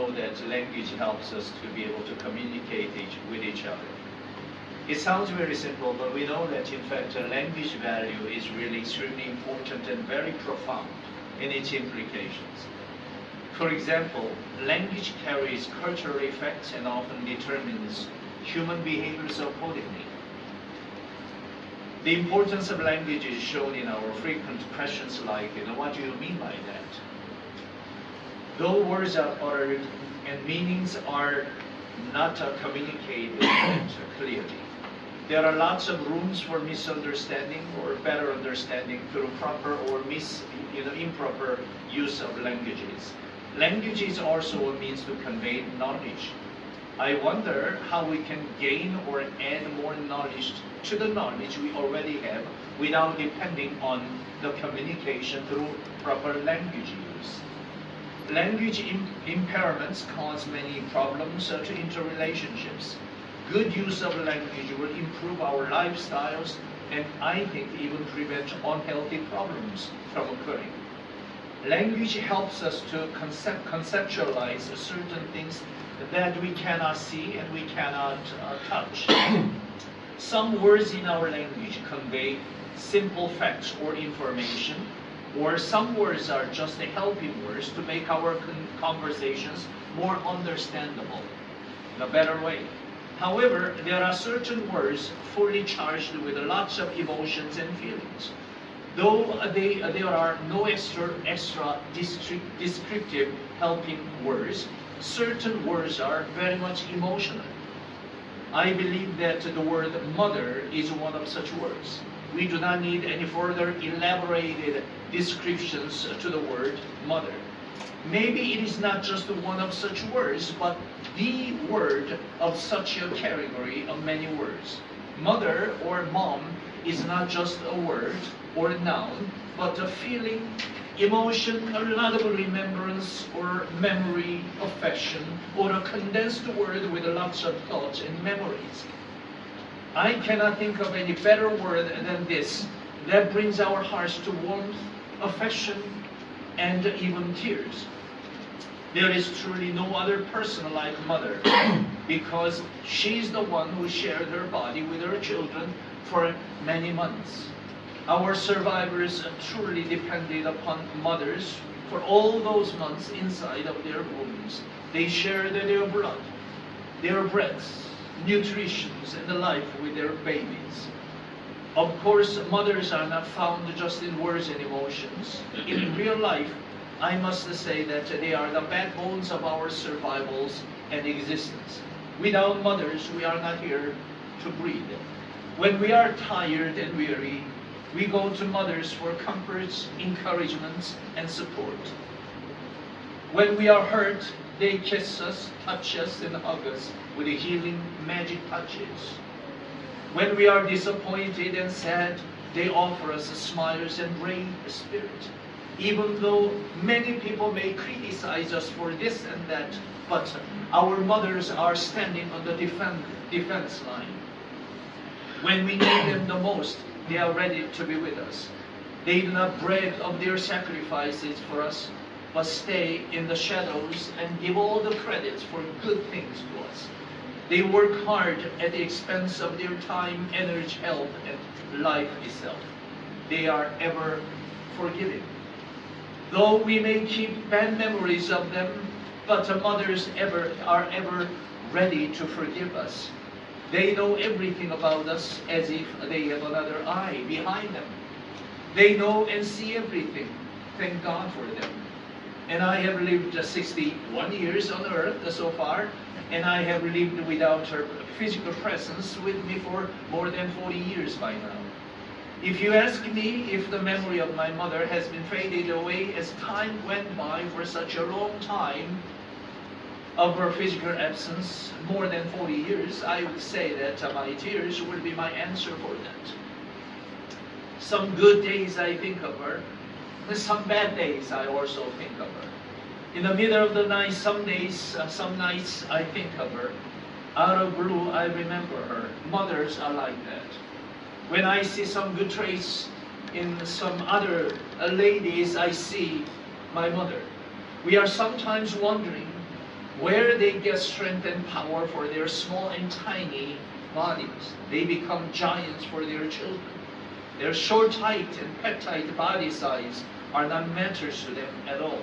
know that language helps us to be able to communicate with each other. It sounds very simple, but we know that in fact language value is really extremely important and very profound in its implications. For example, language carries cultural effects and often determines human behaviors accordingly. The importance of language is shown in our frequent questions like, what do you mean by that? Though words are uttered and meanings are not communicated clearly, there are lots of rooms for misunderstanding or better understanding through proper or improper use of languages. Language is also a means to convey knowledge. I wonder how we can gain or add more knowledge to the knowledge we already have without depending on the communication through proper language use. Language impairments cause many problems to interrelationships. Good use of language will improve our lifestyles and I think even prevent unhealthy problems from occurring. Language helps us to conceptualize certain things that we cannot see and we cannot touch. Some words in our language convey simple facts or information, or some words are just helping words to make our conversations more understandable in a better way. However, there are certain words fully charged with lots of emotions and feelings. Though there are no extra descriptive helping words, certain words are very much emotional. I believe that the word mother is one of such words. We do not need any further elaborated descriptions to the word mother. Maybe it is not just one of such words, but the word of such a category of many words. Mother or mom is not just a word or a noun, but a feeling, emotion, a lot of remembrance or memory, affection, or a condensed word with lots of thoughts and memories. I cannot think of any better word than this that brings our hearts to warmth, affection, and even tears. There is truly no other person like mother because she's the one who shared her body with her children for many months. Our survivors truly depended upon mothers for all those months inside of their wombs. They shared their blood, their breaths, nutrition, and life with their babies. Of course, mothers are not found just in words and emotions. In real life, I must say that they are the backbones of our survivals and existence. Without mothers, we are not here to breathe. When we are tired and weary, we go to mothers for comforts, encouragements, and support. When we are hurt, they kiss us, touch us, and hug us with healing magic touches. When we are disappointed and sad, they offer us smiles and brave spirit. Even though many people may criticize us for this and that, but our mothers are standing on the defense line. When we need them the most, they are ready to be with us. They do not brag of their sacrifices for us, but stay in the shadows and give all the credits for good things to us. They work hard at the expense of their time, energy, health, and life itself. They are ever forgiving. Though we may keep bad memories of them, but mothers are ever ready to forgive us. They know everything about us as if they have another eye behind them. They know and see everything. Thank God for them. And I have lived 61 years on earth so far, and I have lived without her physical presence with me for more than 40 years by now. If you ask me if the memory of my mother has been faded away as time went by for such a long time of her physical absence, more than 40 years, I would say that my tears will be my answer for that. Some good days I think of her, and some bad days I also think of her. In the middle of the night, some nights I think of her. Out of blue, I remember her. Mothers are like that. When I see some good traits in some other ladies, I see my mother. We are sometimes wondering where they get strength and power for their small and tiny bodies. They become giants for their children. Their short height and petite body size are not matters to them at all.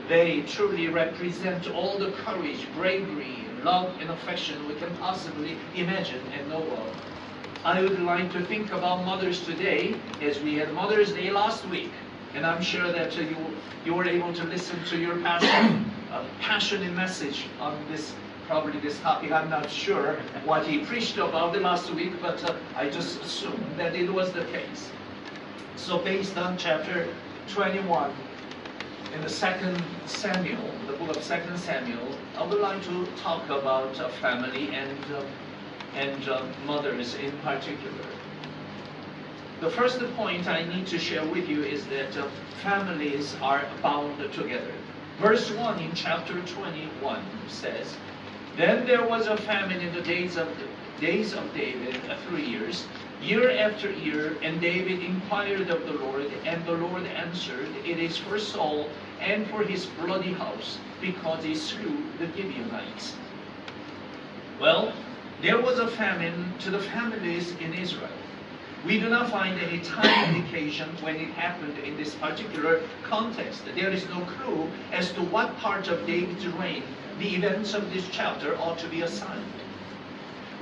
They truly represent all the courage, bravery, love, and affection we can possibly imagine and know of. I would like to think about mothers today, as we had Mother's Day last week, and I'm sure that you were able to listen to your pastor, passionate message on this, probably this topic. I'm not sure what he preached about the last week, but I just assume that it was the case. So based on chapter 21 in the second Samuel, the book of 2 Samuel, I would like to talk about family and mothers in particular. The first point I need to share with you is that families are bound together. Verse 1 in chapter 21 says, "Then there was a famine in the days of David, 3 years, year after year, and David inquired of the Lord, and the Lord answered, It is for Saul and for his bloody house, because he slew the Gibeonites." Well, there was a famine to the families in Israel. We do not find any time indication when it happened in this particular context. There is no clue as to what part of David's reign the events of this chapter ought to be assigned.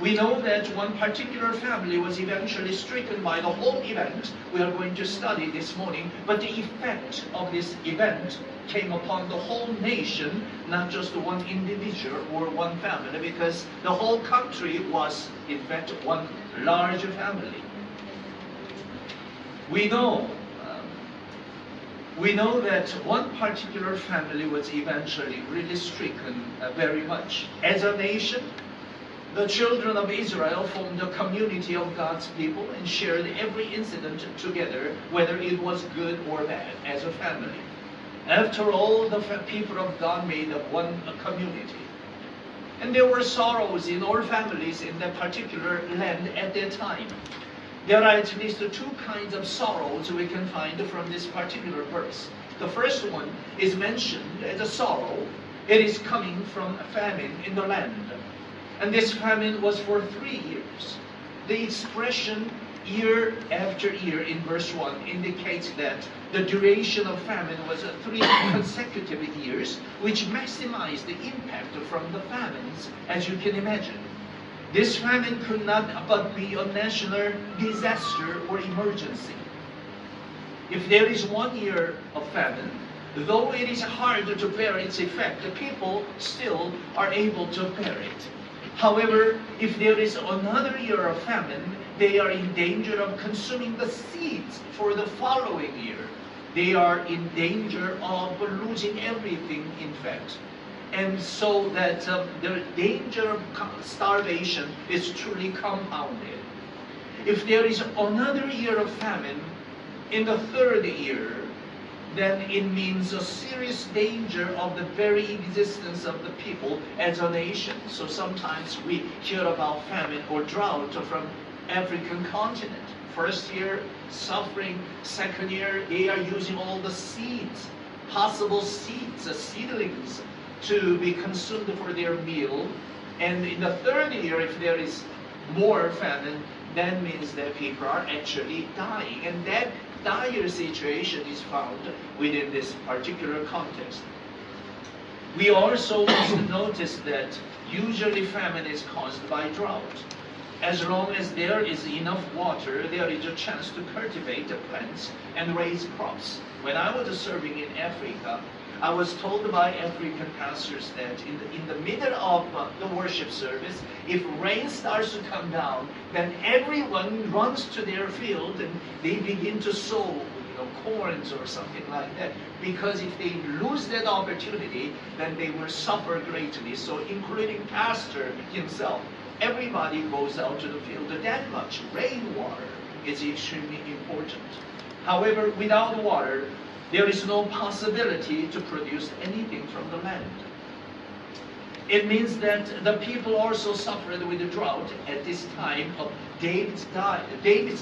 We know that one particular family was eventually stricken by the whole event we are going to study this morning, but the effect of this event came upon the whole nation, not just one individual or one family, because the whole country was, in fact, one large family. We know that one particular family was eventually really stricken very much. As a nation, the children of Israel formed a community of God's people and shared every incident together, whether it was good or bad, as a family. After all, the people of God made up one community. And there were sorrows in all families in that particular land at that time. There are at least two kinds of sorrows we can find from this particular verse. The first one is mentioned as a sorrow. It is coming from a famine in the land. And this famine was for 3 years. The expression year after year in verse 1 indicates that the duration of famine was 3 consecutive years, which maximized the impact from the famines, as you can imagine. This famine could not but be a national disaster or emergency. If there is 1 year of famine, though it is hard to bear its effect, the people still are able to bear it. However, if there is another year of famine, they are in danger of consuming the seeds for the following year. They are in danger of losing everything, in fact. And so that the danger of starvation is truly compounded. If there is another year of famine in the 3rd year, then it means a serious danger of the very existence of the people as a nation. So sometimes we hear about famine or drought from African continent. First year, suffering. 2nd year, they are using all the seeds, possible seeds, seedlings, to be consumed for their meal. And in the 3rd year, if there is more famine, that means that people are actually dying. And that dire situation is found within this particular context. We also must notice that usually famine is caused by drought. As long as there is enough water, there is a chance to cultivate the plants and raise crops. When I was serving in Africa, I was told by African pastors that in the middle of the worship service, if rain starts to come down, then everyone runs to their field and they begin to sow, corns or something like that. Because if they lose that opportunity, then they will suffer greatly. So including pastor himself, everybody goes out to the field. That much rainwater is extremely important. However, without water, there is no possibility to produce anything from the land. It means that the people also suffered with the drought at this time of David's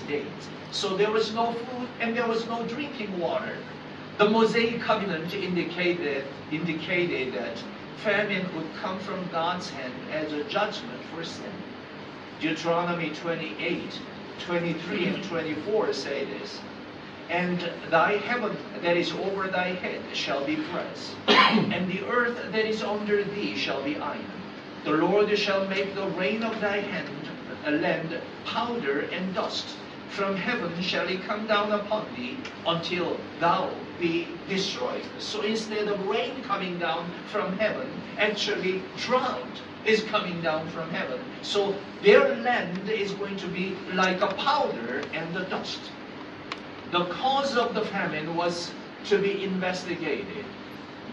days. So there was no food and there was no drinking water. The Mosaic covenant indicated that famine would come from God's hand as a judgment for sin. Deuteronomy 28:23 and 24 say this. And thy heaven that is over thy head shall be brass, and the earth that is under thee shall be iron. The Lord shall make the rain of thy land powder and dust. From heaven shall it come down upon thee until thou be destroyed. So instead of rain coming down from heaven, actually drought is coming down from heaven. So their land is going to be like a powder and the dust. The cause of the famine was to be investigated.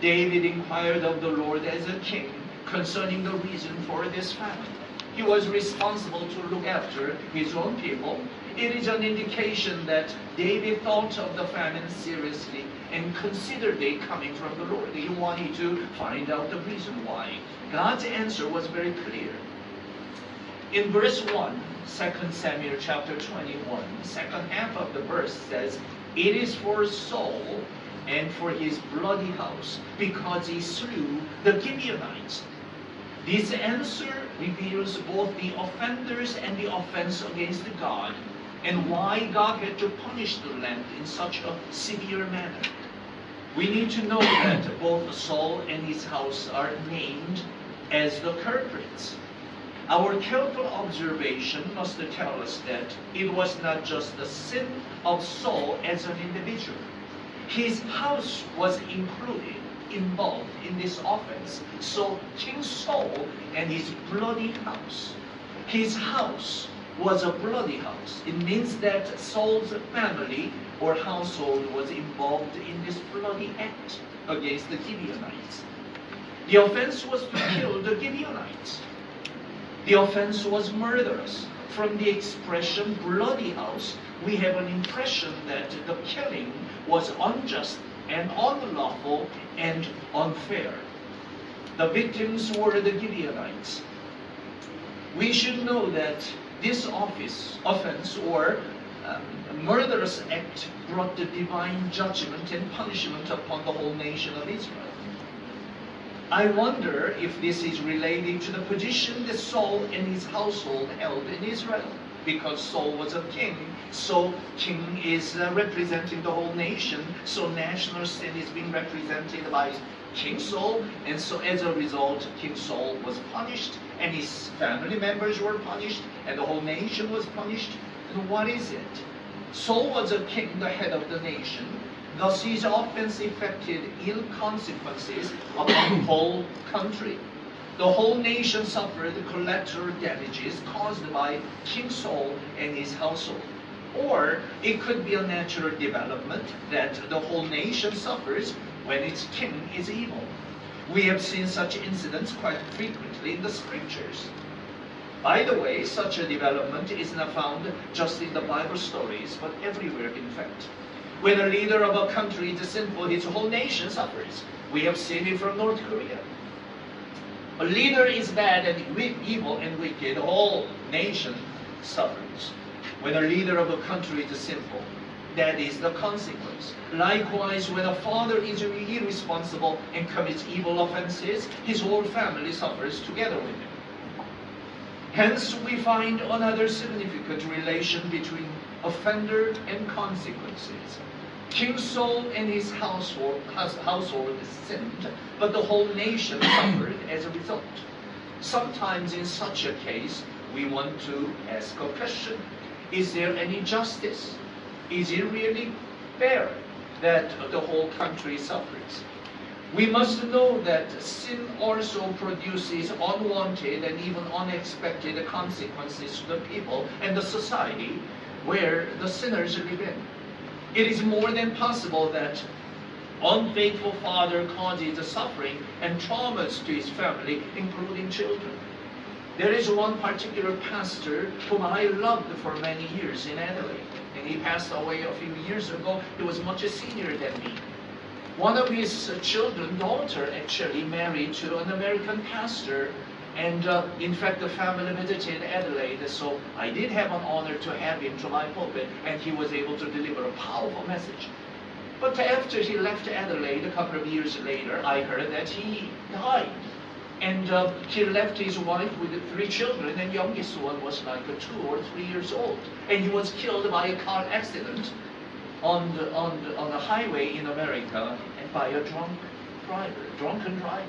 David inquired of the Lord as a king concerning the reason for this famine. He was responsible to look after his own people. It is an indication that David thought of the famine seriously and considered it coming from the Lord. He wanted to find out the reason why. God's answer was very clear. In verse 1, 2 Samuel chapter 21, second half of the verse says, "It is for Saul and for his bloody house, because he slew the Gibeonites." This answer reveals both the offenders and the offense against God, and why God had to punish the land in such a severe manner. We need to know that both Saul and his house are named as the culprits. Our careful observation must tell us that it was not just the sin of Saul as an individual. His house was involved in this offense. So King Saul and his bloody house. His house was a bloody house. It means that Saul's family or household was involved in this bloody act against the Gibeonites. The offense was to kill the Gibeonites. The offense was murderous. From the expression bloody house, we have an impression that the killing was unjust and unlawful and unfair. The victims were the Gibeonites. We should know that this offense or murderous act brought the divine judgment and punishment upon the whole nation of Israel. I wonder if this is related to the position that Saul and his household held in Israel. Because Saul was a king, so king is representing the whole nation, so national sin is being represented by King Saul, and so as a result, King Saul was punished, and his family members were punished, and the whole nation was punished. And what is it? Saul was a king, the head of the nation. Thus his offense affected ill consequences upon the whole country. The whole nation suffered collateral damages caused by King Saul and his household. Or it could be a natural development that the whole nation suffers when its king is evil. We have seen such incidents quite frequently in the scriptures. By the way, such a development is not found just in the Bible stories, but everywhere in fact. When a leader of a country is sinful, his whole nation suffers. We have seen it from North Korea. A leader is bad and evil and wicked, the whole nation suffers. When a leader of a country is sinful, that is the consequence. Likewise, when a father is irresponsible and commits evil offenses, his whole family suffers together with him. Hence, we find another significant relation between offender and consequences. King Saul and his household sinned, but the whole nation suffered as a result. Sometimes in such a case, we want to ask a question. Is there any justice? Is it really fair that the whole country suffers? We must know that sin also produces unwanted and even unexpected consequences to the people and the society where the sinners live in. It is more than possible that unfaithful father causes suffering and traumas to his family, including children. There is one particular pastor whom I loved for many years in Adelaide, and he passed away a few years ago. He was much senior than me. One of his children, daughter, actually married to an American pastor, and in fact the family visited Adelaide, so I did have an honor to have him to my pulpit, and he was able to deliver a powerful message. But after he left Adelaide a couple of years later, I heard that he died. And he left his wife with 3 children, and youngest one was like 2 or 3 years old. And he was killed by a car accident on the highway in America, and by a drunken driver.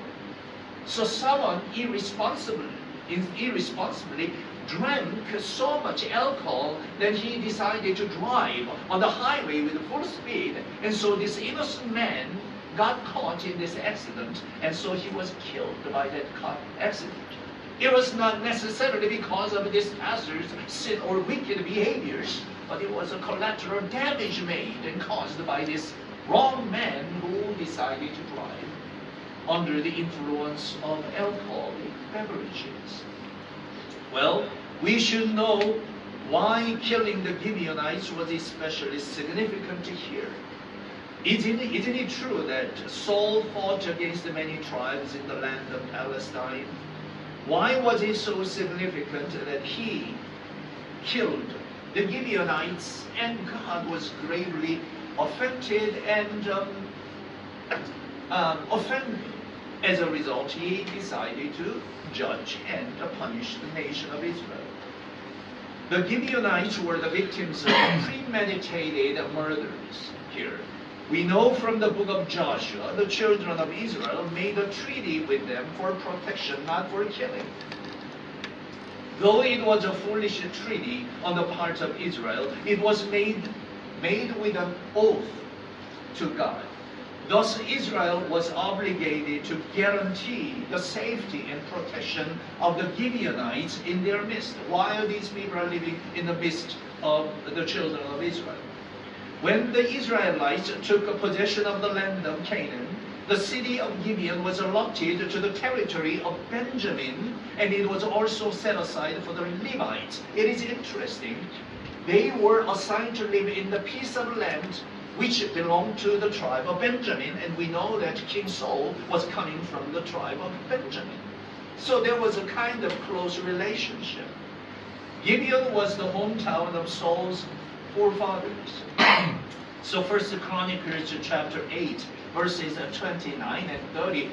So someone irresponsibly drank so much alcohol that he decided to drive on the highway with full speed, and so this innocent man got caught in this accident, and so he was killed by that car accident. It was not necessarily because of this pastor's sin or wicked behaviors, but it was a collateral damage made and caused by this wrong man who decided to drive under the influence of alcoholic beverages. Well, we should know why killing the Gibeonites was especially significant here. Isn't it true that Saul fought against many tribes in the land of Palestine? Why was it so significant that he killed the Gibeonites, and God was gravely offended and offended? As a result, he decided to judge and punish the nation of Israel. The Gibeonites were the victims of premeditated murders here. We know from the book of Joshua, the children of Israel made a treaty with them for protection, not for killing. Though it was a foolish treaty on the part of Israel, it was made with an oath to God. Thus, Israel was obligated to guarantee the safety and protection of the Gibeonites in their midst, while these people are living in the midst of the children of Israel. When the Israelites took possession of the land of Canaan, the city of Gibeon was allotted to the territory of Benjamin, and it was also set aside for the Levites. It is interesting. They were assigned to live in the piece of land which belonged to the tribe of Benjamin, and we know that King Saul was coming from the tribe of Benjamin. So there was a kind of close relationship. Gibeon was the hometown of Saul's forefathers. So 1 Chronicles chapter 8, verses 29 and 30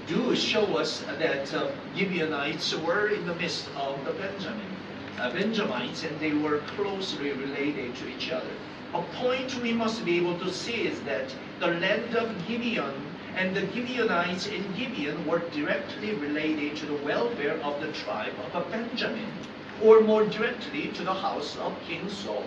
do show us that Gibeonites were in the midst of the Benjamites, and they were closely related to each other. A point we must be able to see is that the land of Gibeon and the Gibeonites in Gibeon were directly related to the welfare of the tribe of Benjamin, or more directly to the house of King Saul.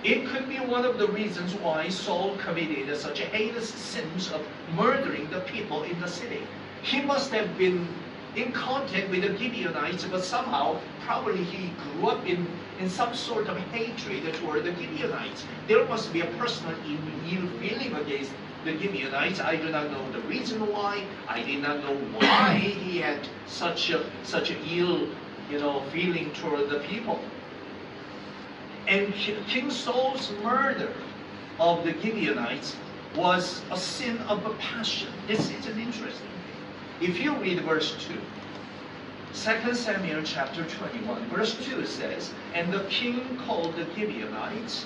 It could be one of the reasons why Saul committed such heinous sins of murdering the people in the city. He must have been in contact with the Gibeonites, but somehow, probably he grew up in some sort of hatred toward the Gibeonites. There must be a personal ill feeling against the Gibeonites. I do not know the reason why. I did not know why he had such a ill, feeling toward the people. And King Saul's murder of the Gibeonites was a sin of passion. This is an interesting thing. If you read verse 2, 2 Samuel chapter 21, verse 2 says, "And the king called the Gibeonites,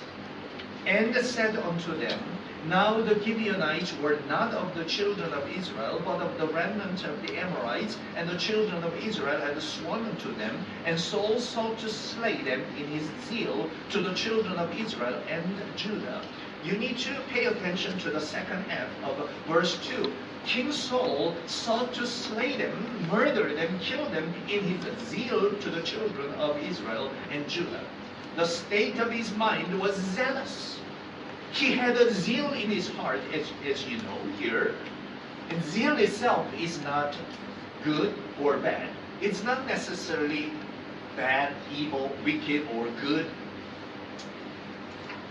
and said unto them, Now the Gibeonites were not of the children of Israel, but of the remnant of the Amorites, and the children of Israel had sworn unto them, and Saul sought to slay them in his zeal to the children of Israel and Judah." You need to pay attention to the second half of verse 2. King Saul sought to slay them, murder them, kill them in his zeal to the children of Israel and Judah. The state of his mind was zealous. He had a zeal in his heart, as you know here. And zeal itself is not good or bad. It's not necessarily bad, evil, wicked, or good.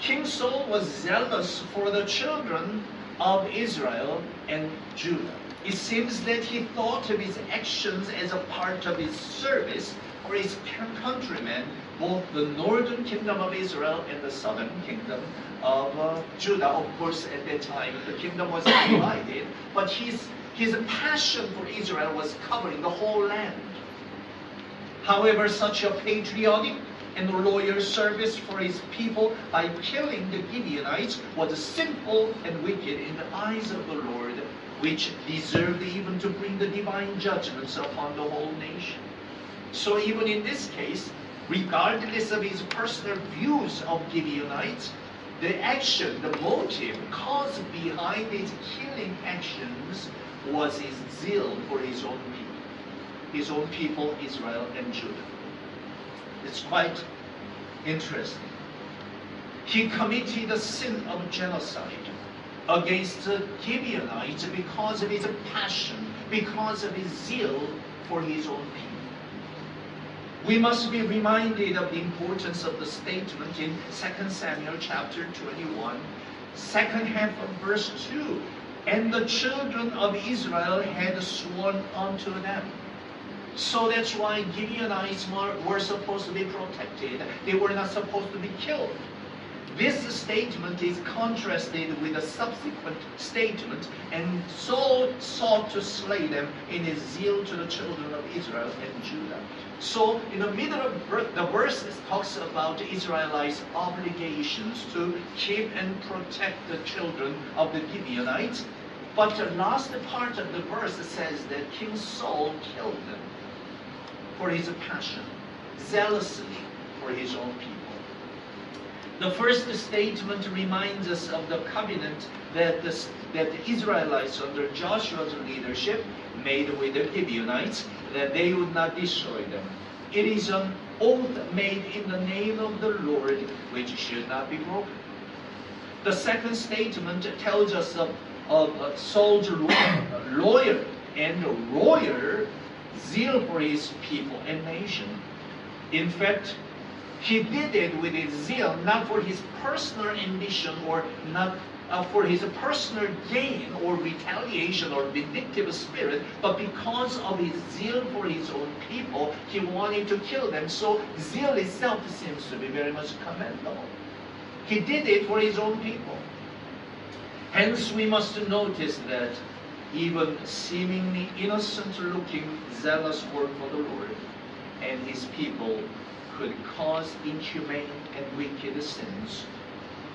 King Saul was zealous for the children of Israel and Judah. It seems that he thought of his actions as a part of his service for his countrymen, both the northern kingdom of Israel and the southern kingdom of Judah. Of course, at that time, the kingdom was divided, but his passion for Israel was covering the whole land. However, such a patriotic and loyal service for his people by killing the Gibeonites was sinful and wicked in the eyes of the Lord which deserved even to bring the divine judgments upon the whole nation. So even in this case, regardless of his personal views of Gibeonites, the action, the motive, cause behind his killing actions was his zeal for his own people, Israel and Judah. It's quite interesting. He committed the sin of genocide against the Gibeonites because of his passion, because of his zeal for his own people. We must be reminded of the importance of the statement in 2 Samuel chapter 21, second half of verse 2. And the children of Israel had sworn unto them. So that's why Gibeonites were supposed to be protected. They were not supposed to be killed. This statement is contrasted with a subsequent statement, and Saul sought to slay them in his zeal to the children of Israel and Judah. So in the middle of the verse talks about the Israelites' obligations to keep and protect the children of the Gibeonites. But the last part of the verse says that King Saul killed them for his passion, zealously for his own people. The first statement reminds us of the covenant that the Israelites under Joshua's leadership made with the Gibeonites, that they would not destroy them. It is an oath made in the name of the Lord, which should not be broken. The second statement tells us of Saul's loyal and royal zeal for his people and nation. In fact, he did it with his zeal, not for his personal ambition or not for his personal gain or retaliation or vindictive spirit, but because of his zeal for his own people, he wanted to kill them. So zeal itself seems to be very much commendable. He did it for his own people. Hence, we must notice that even seemingly innocent-looking, zealous work for the Lord and his people could cause inhumane and wicked sins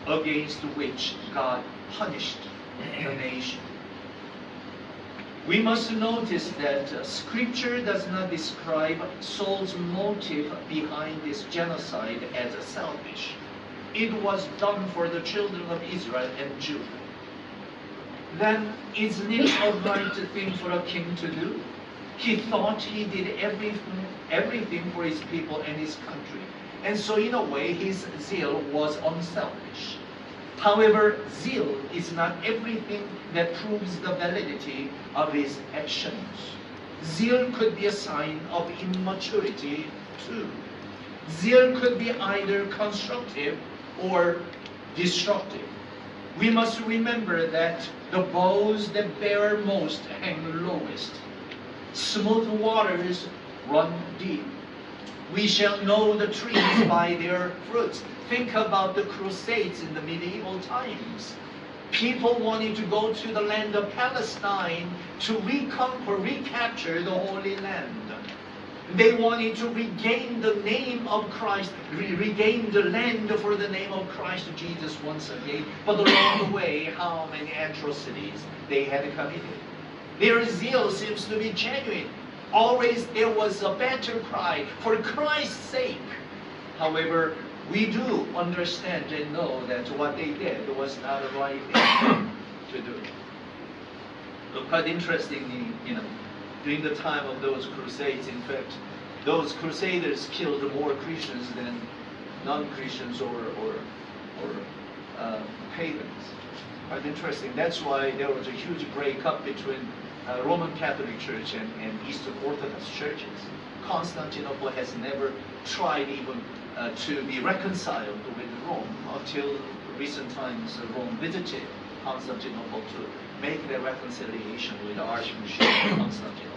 against which God punished the nation. We must notice that Scripture does not describe Saul's motive behind this genocide as selfish. It was done for the children of Israel and Judah. Then isn't it a right thing for a king to do? He thought he did everything for his people and his country. And so in a way, his zeal was unselfish. However, zeal is not everything that proves the validity of his actions. Zeal could be a sign of immaturity too. Zeal could be either constructive or destructive. We must remember that the bows that bear most hang lowest. Smooth waters run deep. We shall know the trees by their fruits. Think about the Crusades in the medieval times. People wanted to go to the land of Palestine to recapture the Holy Land. They wanted to regain the name of Christ, regain the land for the name of Christ Jesus once again. But along the way, how many atrocities they had committed. Their zeal seems to be genuine. Always there was a battle cry for Christ's sake. However, we do understand and know that what they did was not the right thing to do. But quite interestingly, during the time of those crusades, in fact, those crusaders killed more Christians than non-Christians or pagans. Quite interesting. That's why there was a huge breakup between Roman Catholic Church and Eastern Orthodox churches. Constantinople has never tried even to be reconciled with Rome until recent times. Rome visited Constantinople to make their reconciliation with the Archbishop of Constantinople.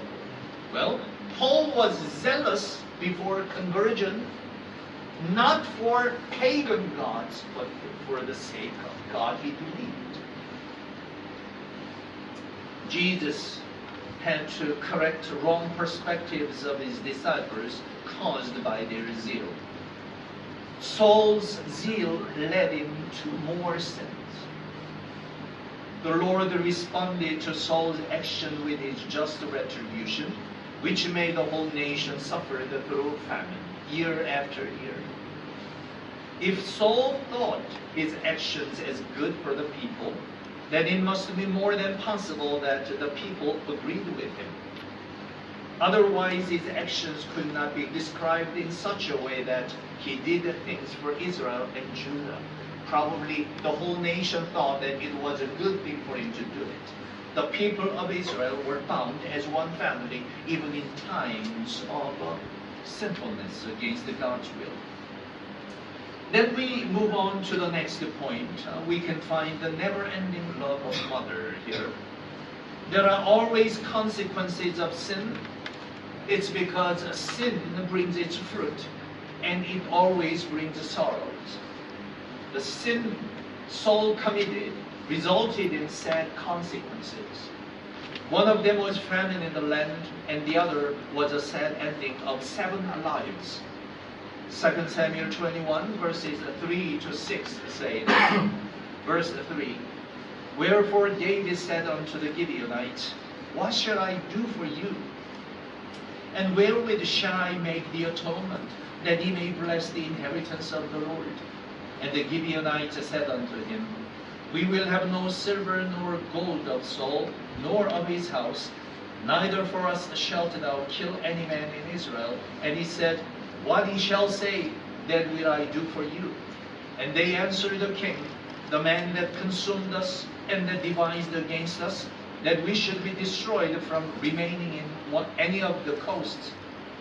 Well, Paul was zealous before conversion, not for pagan gods, but for the sake of God he believed. Jesus had to correct wrong perspectives of his disciples caused by their zeal. Saul's zeal led him to more sins. the Lord responded to Saul's action with his just retribution, which made the whole nation suffer through famine, year after year. If Saul thought his actions as good for the people, then it must be more than possible that the people agreed with him. Otherwise, his actions could not be described in such a way that he did things for Israel and Judah. Probably the whole nation thought that it was a good thing for him to do it. The people of Israel were bound as one family, even in times of sinfulness against God's will. Then we move on to the next point. We can find the never-ending love of mother here. There are always consequences of sin. It's because sin brings its fruit, and it always brings sorrows. The sin Saul committed resulted in sad consequences. One of them was famine in the land, and the other was a sad ending of 7 lives. 2 Samuel 21, verses 3 to 6 say, verse 3, Wherefore David said unto the Gibeonites, What shall I do for you? And wherewith shall I make the atonement, that he may bless the inheritance of the Lord? And the Gibeonites said unto him, We will have no silver nor gold of Saul, nor of his house, neither for us shalt thou kill any man in Israel. And he said, What he shall say, that will I do for you. And they answered the king, The man that consumed us, and that devised against us, that we should be destroyed from remaining in any of the coasts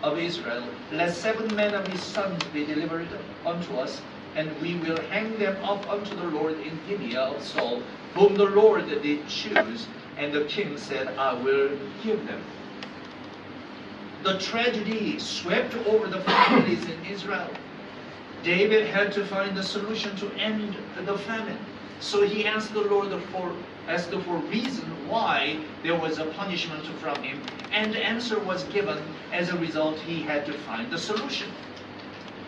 of Israel, let 7 men of his sons be delivered unto us, and we will hang them up unto the Lord in Gibeah of Saul, whom the Lord did choose. And the king said, I will give them. The tragedy swept over the families in Israel. David had to find a solution to end the famine. So he asked the Lord for reason why there was a punishment from him, and the answer was given. As a result, he had to find the solution.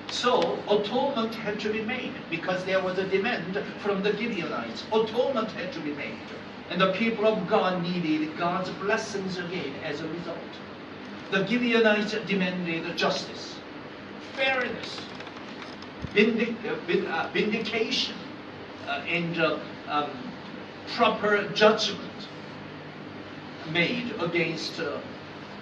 So atonement had to be made, because there was a demand from the Gibeonites. Atonement had to be made, and the people of God needed God's blessings again as a result. The Gibeonites demanded justice, fairness, vindication, and proper judgment made against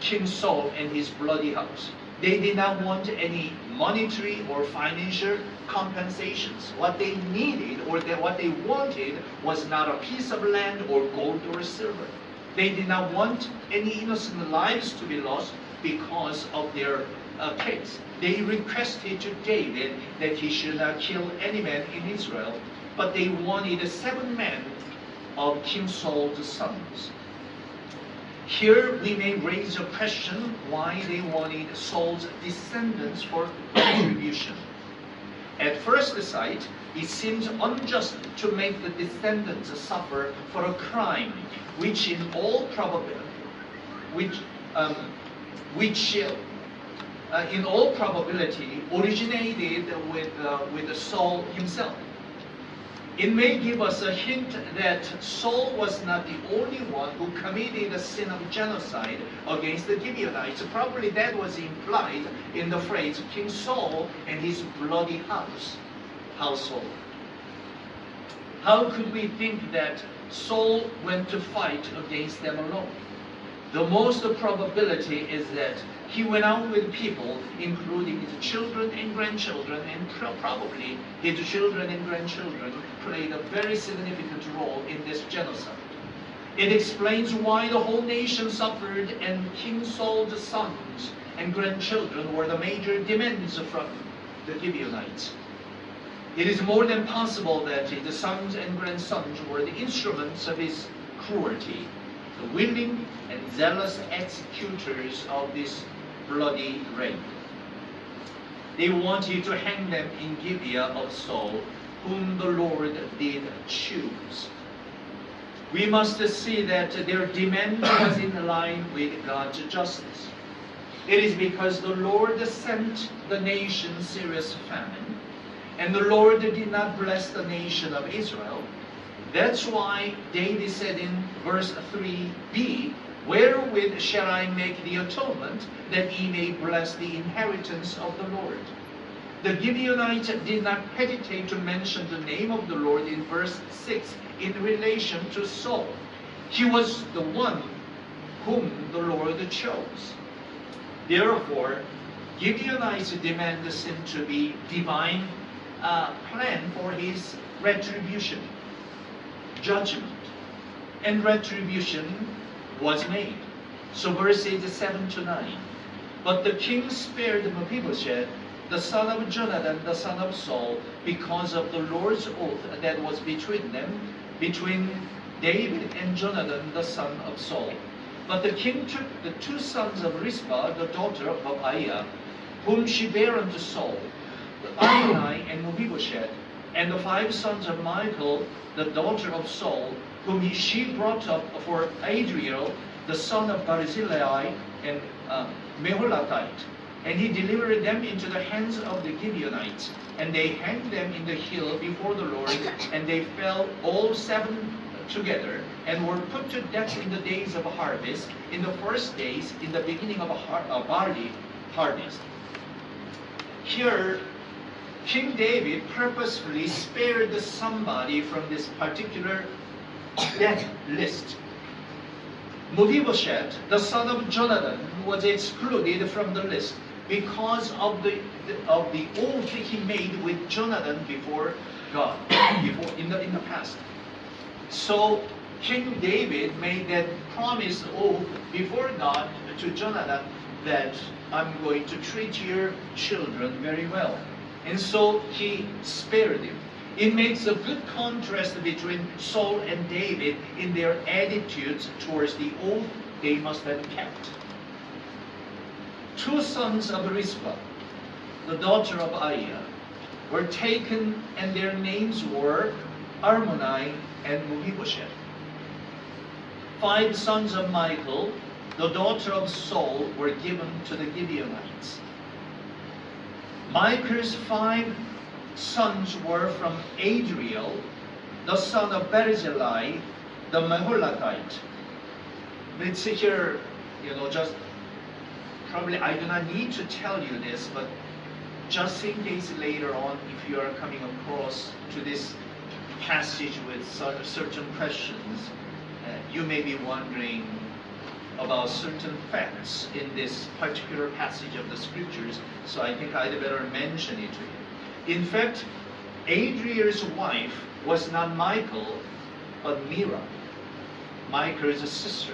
King Saul and his bloody house. They did not want any monetary or financial compensations. What they needed, or what they wanted, was not a piece of land or gold or silver. They did not want any innocent lives to be lost because of their case. They requested to David that he should not kill any man in Israel, but they wanted 7 men of King Saul's sons. Here we may raise a question why they wanted Saul's descendants for retribution. At first sight, it seems unjust to make the descendants suffer for a crime which in all probability originated with Saul himself. It may give us a hint that Saul was not the only one who committed a sin of genocide against the Gibeonites. Probably that was implied in the phrase King Saul and his bloody household. How could we think that Saul went to fight against them alone? The most probability is that he went out with people, including his children and grandchildren, and probably his children and grandchildren played a very significant role in this genocide. It explains why the whole nation suffered, and King Saul's sons and grandchildren were the major demands from the Gibeonites. It is more than possible that the sons and grandsons were the instruments of his cruelty, the willing and zealous executors of this bloody rape. They wanted to hang them in Gibeah of Saul, whom the Lord did choose. We must see that their demand was in line with God's justice. It is because the Lord sent the nation serious famine, and the Lord did not bless the nation of Israel. That's why David said in verse 3b, "Wherewith shall I make the atonement, that ye may bless the inheritance of the Lord?" The Gibeonites did not hesitate to mention the name of the Lord in verse 6 in relation to Saul. He was the one whom the Lord chose. Therefore, Gibeonites demand sin to be divine plan for his retribution, judgment, and retribution was made. So verses 7 to 9. But the king spared Mephibosheth, the son of Jonathan, the son of Saul, because of the Lord's oath that was between them, between David and Jonathan, the son of Saul. But the king took the two sons of Rizpah, the daughter of Aiah, whom she bare unto Saul, Adonai and Mephibosheth, and the 5 sons of Michal, the daughter of Saul, whom she brought up for Adriel, the son of Barzillai, and Meholathite. And he delivered them into the hands of the Gibeonites, and they hanged them in the hill before the Lord, and they fell all 7 together, and were put to death in the days of harvest, in the first days, in the beginning of a barley harvest. Here, King David purposefully spared somebody from this particular death list. Mephibosheth, the son of Jonathan, was excluded from the list because of the oath he made with Jonathan before God, in the past. So King David made that promise oath before God to Jonathan that I'm going to treat your children very well. And so he spared him. It makes a good contrast between Saul and David in their attitudes towards the oath they must have kept. 2 sons of Rizpah, the daughter of Aiah, were taken, and their names were Armonai and Mephibosheth. 5 sons of Michal, the daughter of Saul, were given to the Gibeonites. Michal's 5 sons were from Adriel, the son of Barzillai, the Meholathite. Let's see here, just probably I do not need to tell you this, but just in case later on, if you are coming across to this passage with certain questions, you may be wondering about certain facts in this particular passage of the scriptures, so I think I'd better mention it to you. In fact, Adriel's wife was not Michal, but Mira, Michal's sister.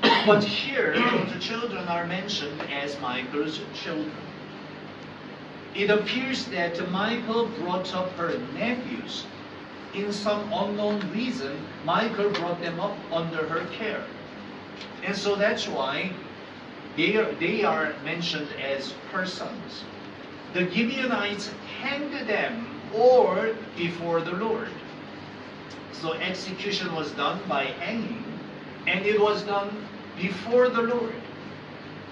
But here, the children are mentioned as Michal's children. It appears that Michal brought up her nephews. In some unknown reason, Michal brought them up under her care. And so that's why they are mentioned as her sons. The Gibeonites hanged them all before the Lord. So execution was done by hanging, and it was done before the Lord.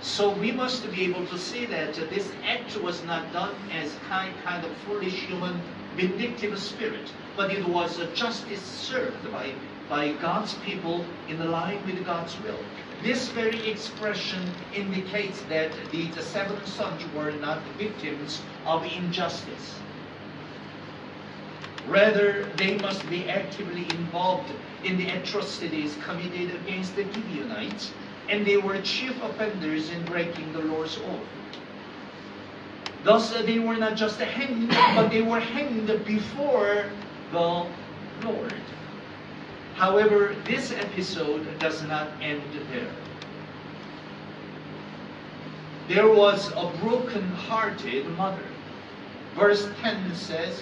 So we must be able to see that this act was not done as kind of foolish human vindictive spirit, but it was a justice served by God's people in line with God's will. This very expression indicates that the 7 sons were not victims of injustice. Rather, they must be actively involved in the atrocities committed against the Gibeonites, and they were chief offenders in breaking the Lord's oath. Thus, they were not just hanged, but they were hanged before the Lord. However, this episode does not end there. There was a broken-hearted mother. Verse 10 says,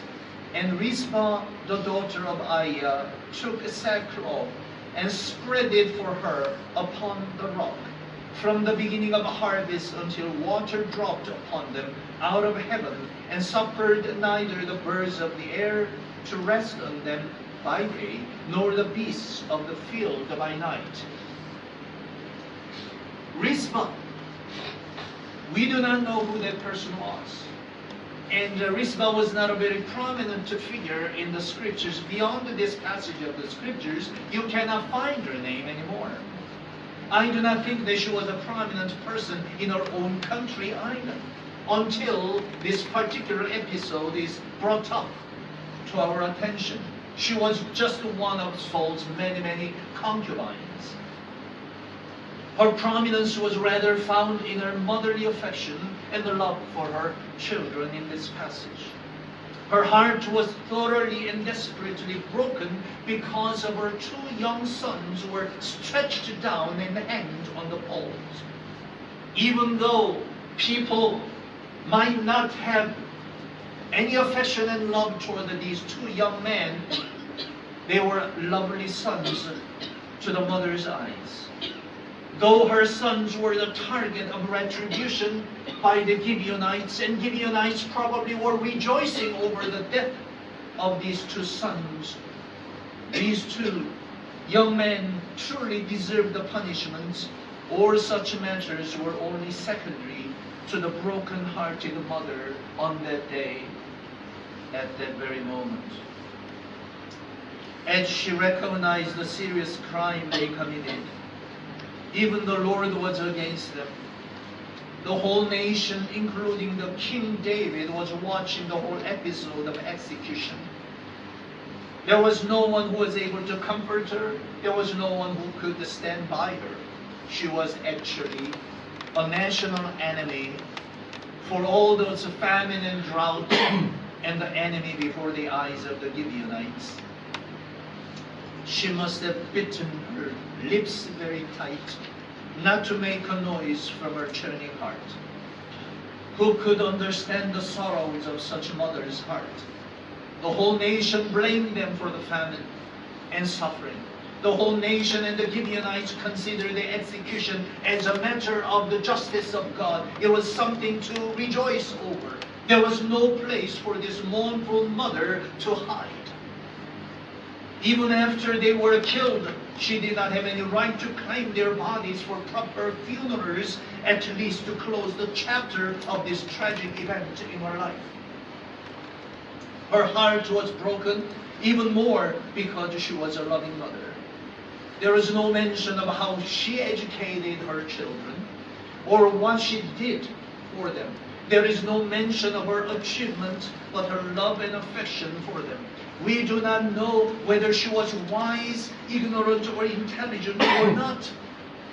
"And Rizpah, the daughter of Aiah, took a sackcloth and spread it for her upon the rock, from the beginning of harvest until water dropped upon them out of heaven, and suffered neither the birds of the air to rest on them by day, nor the beasts of the field by night." Rizpah. We do not know who that person was. And Rizpah was not a very prominent figure in the scriptures. Beyond this passage of the scriptures, you cannot find her name anymore. I do not think that she was a prominent person in her own country either, until this particular episode is brought up to our attention. She was just one of Saul's many, many concubines. Her prominence was rather found in her motherly affection and the love for her children in this passage. Her heart was thoroughly and desperately broken because of her two young sons who were stretched down and hanged on the poles. Even though people might not have any affection and love toward these two young men, they were lovely sons to the mother's eyes. Though her sons were the target of retribution by the Gibeonites, and Gibeonites probably were rejoicing over the death of these two sons, these two young men truly deserved the punishment, or such matters were only secondary to the broken-hearted mother on that day, at that very moment. As she recognized the serious crime they committed, even the Lord was against them. The whole nation, including the King David, was watching the whole episode of execution. There was no one who was able to comfort her. There was no one who could stand by her. She was actually a national enemy for all those famine and drought and the enemy before the eyes of the Gibeonites. She must have bitten her lips very tight, not to make a noise from her churning heart. Who could understand the sorrows of such mother's heart? The whole nation blamed them for the famine and suffering. The whole nation and the Gibeonites considered the execution as a matter of the justice of God. It was something to rejoice over. There was no place for this mournful mother to hide. Even after they were killed, she did not have any right to claim their bodies for proper funerals, at least to close the chapter of this tragic event in her life. Her heart was broken even more because she was a loving mother. There is no mention of how she educated her children or what she did for them. There is no mention of her achievement, but her love and affection for them. We do not know whether she was wise, ignorant, or intelligent or not,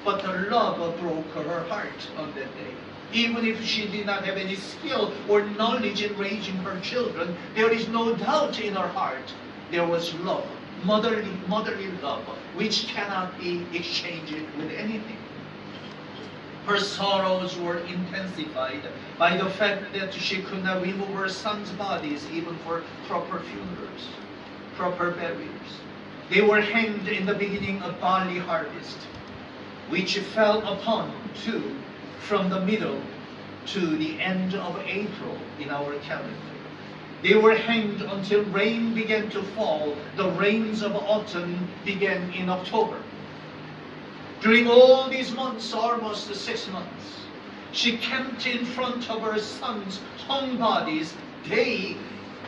but her love broke her heart on that day. Even if she did not have any skill or knowledge in raising her children, there is no doubt in her heart there was love, motherly love, which cannot be exchanged with anything. Her sorrows were intensified by the fact that she could not remove her sons' bodies even for proper funerals, proper burials. They were hanged in the beginning of barley harvest, which fell upon too from the middle to the end of April in our calendar. They were hanged until rain began to fall. The rains of autumn began in October. During all these months, almost 6 months, she camped in front of her sons' hung bodies day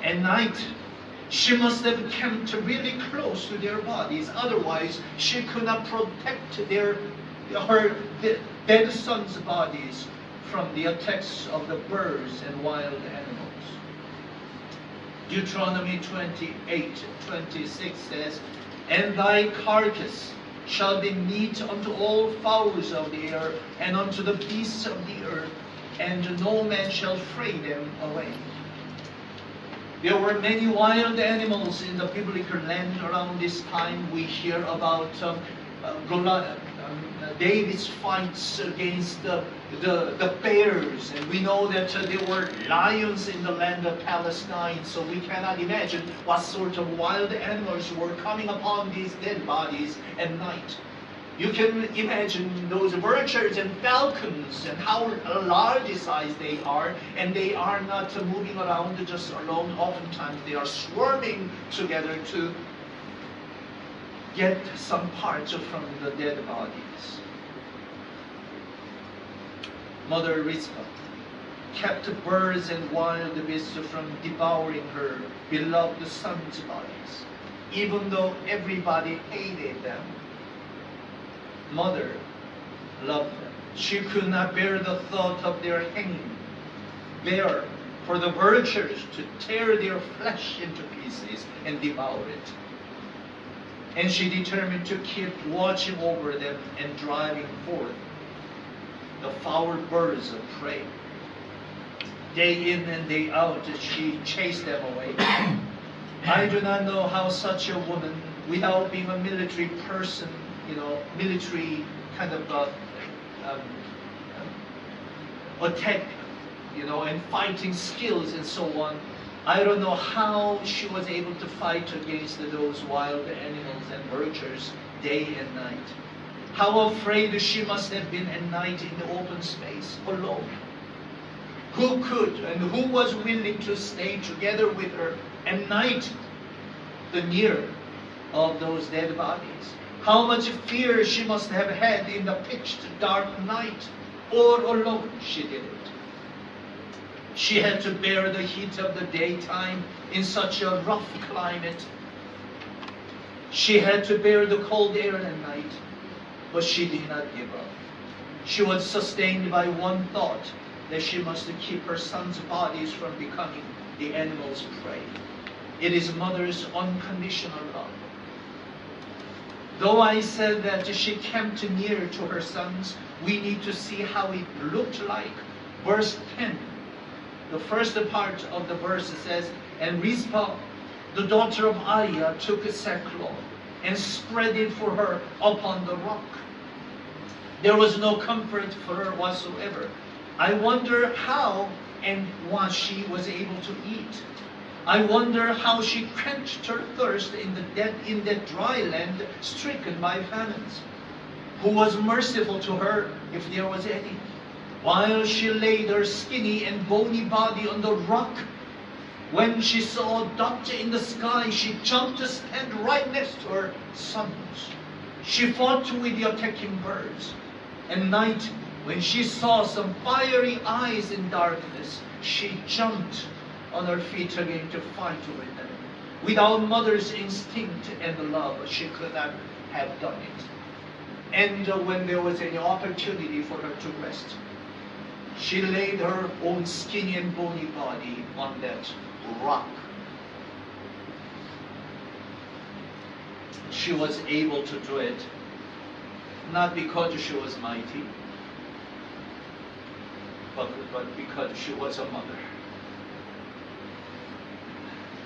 and night. She must have camped really close to their bodies, otherwise she could not protect her dead sons' bodies from the attacks of the birds and wild animals. Deuteronomy 28:26 says, "And thy carcass shall be meat unto all fowls of the air, and unto the beasts of the earth, and no man shall fray them away." There were many wild animals in the biblical land around this time. We hear about David's fights against the bears, and we know that there were lions in the land of Palestine, so we cannot imagine what sort of wild animals were coming upon these dead bodies at night. You can imagine those vultures and falcons and how large size they are, and they are not moving around just alone. Oftentimes they are swarming together to get some parts from the dead bodies. Mother Rizpah kept birds and wild beasts from devouring her beloved sons' bodies. Even though everybody hated them, mother loved them. She could not bear the thought of their hanging there for the vultures to tear their flesh into pieces and devour it. And she determined to keep watching over them and driving forth the foul birds of prey. Day in and day out, she chased them away. I do not know how such a woman, without being a military person, military kind of attack, and fighting skills and so on. I don't know how she was able to fight against those wild animals and vultures day and night. How afraid she must have been at night in the open space, alone. Who could and who was willing to stay together with her at night, the near of those dead bodies? How much fear she must have had in the pitch dark night, all alone she did it. She had to bear the heat of the daytime in such a rough climate. She had to bear the cold air at night, but she did not give up. She was sustained by one thought, that she must keep her sons' bodies from becoming the animals' prey. It is mother's unconditional love. Though I said that she camped near to her sons, we need to see how it looked like. Verse 10, the first part of the verse says, "And Rizpah, the daughter of Aiah, took a sackcloth and spread it for her upon the rock." There was no comfort for her whatsoever. I wonder how and what she was able to eat. I wonder how she quenched her thirst in that dry land stricken by famines. Who was merciful to her, if there was any? While she laid her skinny and bony body on the rock, when she saw a dot in the sky, she jumped to stand right next to her sons. She fought with the attacking birds. At night, when she saw some fiery eyes in darkness, she jumped on her feet again to fight with them. Without mother's instinct and love, she could not have done it. And when there was any opportunity for her to rest, she laid her own skinny and bony body on that rock. She was able to do it, not because she was mighty, but because she was a mother.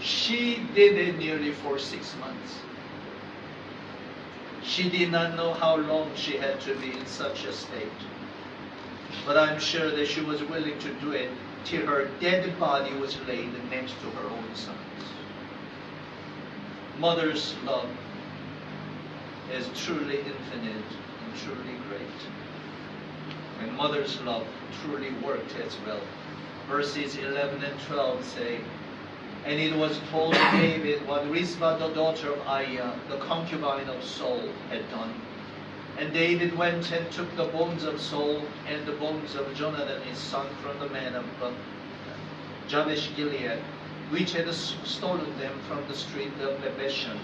She did it nearly for 6 months. She did not know how long she had to be in such a state. But I'm sure that she was willing to do it till her dead body was laid next to her own sons. Mother's love is truly infinite and truly great. And mother's love truly worked as well. Verses 11 and 12 say, "And it was told David what Rizpah, the daughter of Aiah, the concubine of Saul, had done. And David went and took the bones of Saul and the bones of Jonathan his son from the men of Jabesh Gilead, which had stolen them from the street of Lebeshan,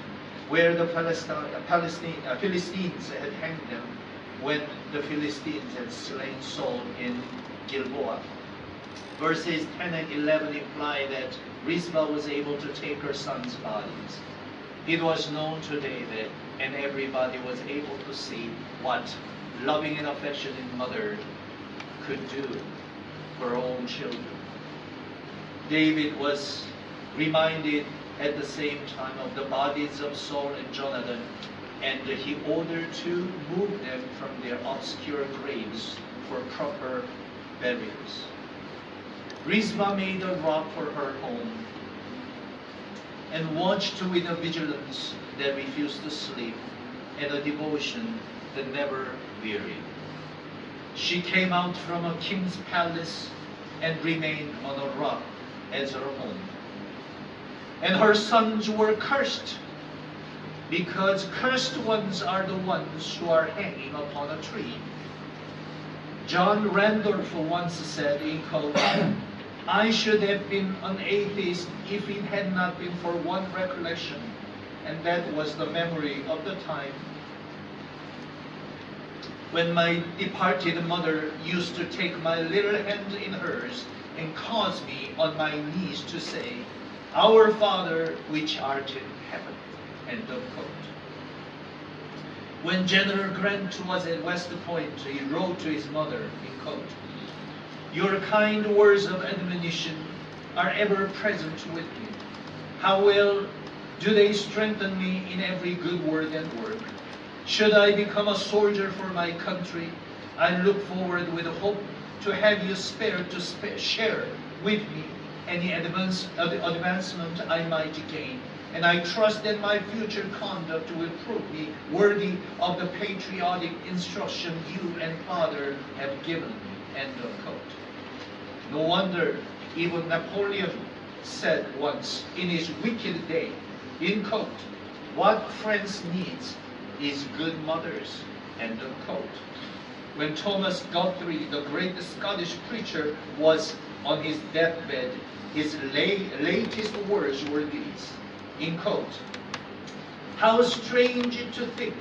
where the Philistines had hanged them, when the Philistines had slain Saul in Gilboa." Verses 10 and 11 imply that Rizpah was able to take her sons' bodies. It was known to David, and everybody was able to see what loving and affectionate mother could do for her own children. David was reminded at the same time of the bodies of Saul and Jonathan, and he ordered to move them from their obscure graves for proper burials. Rizpah made a rock for her home and watched with a vigilance that refused to sleep and a devotion that never wearied. She came out from a king's palace and remained on a rock as her home. And her sons were cursed, because cursed ones are the ones who are hanging upon a tree. John Randolph once said in quote, I should have been an atheist if it had not been for one recollection, and that was the memory of the time when my departed mother used to take my little hand in hers and cause me on my knees to say, Our Father which art in heaven. End of quote. When General Grant was at West Point, he wrote to his mother, in quote, Your kind words of admonition are ever present with me. How well do they strengthen me in every good word and work. Should I become a soldier for my country, I look forward with hope to have you spared to share with me any advancement I might gain. And I trust that my future conduct will prove me worthy of the patriotic instruction you and Father have given me. End of quote. No wonder even Napoleon said once in his wicked day, in quote, what France needs is good mothers. End of quote. When Thomas Guthrie, the great Scottish preacher, was on his deathbed, his latest words were these, in quote, How strange to think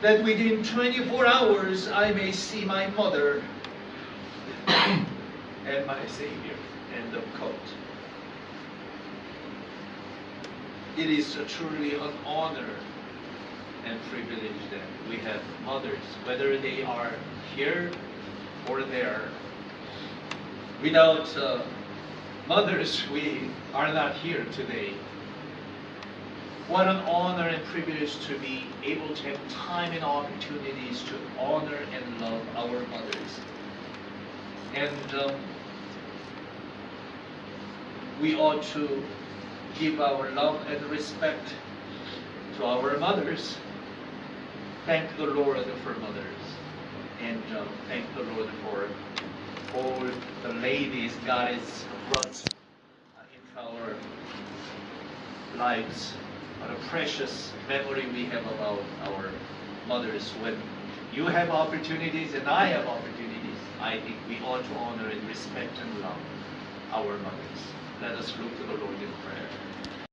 that within 24 hours I may see my mother and my Savior. End of quote. It is truly an honor and privilege that we have mothers, whether they are here or there. Without mothers, we are not here today. What an honor and privilege to be able to have time and opportunities to honor and love our mothers. And we ought to give our love and respect to our mothers. Thank the Lord for mothers. And thank the Lord for all the ladies God has brought into our lives. What a precious memory we have about our mothers. When you have opportunities and I have opportunities, I think we ought to honor and respect and love our mothers. Let us look to the Lord in prayer.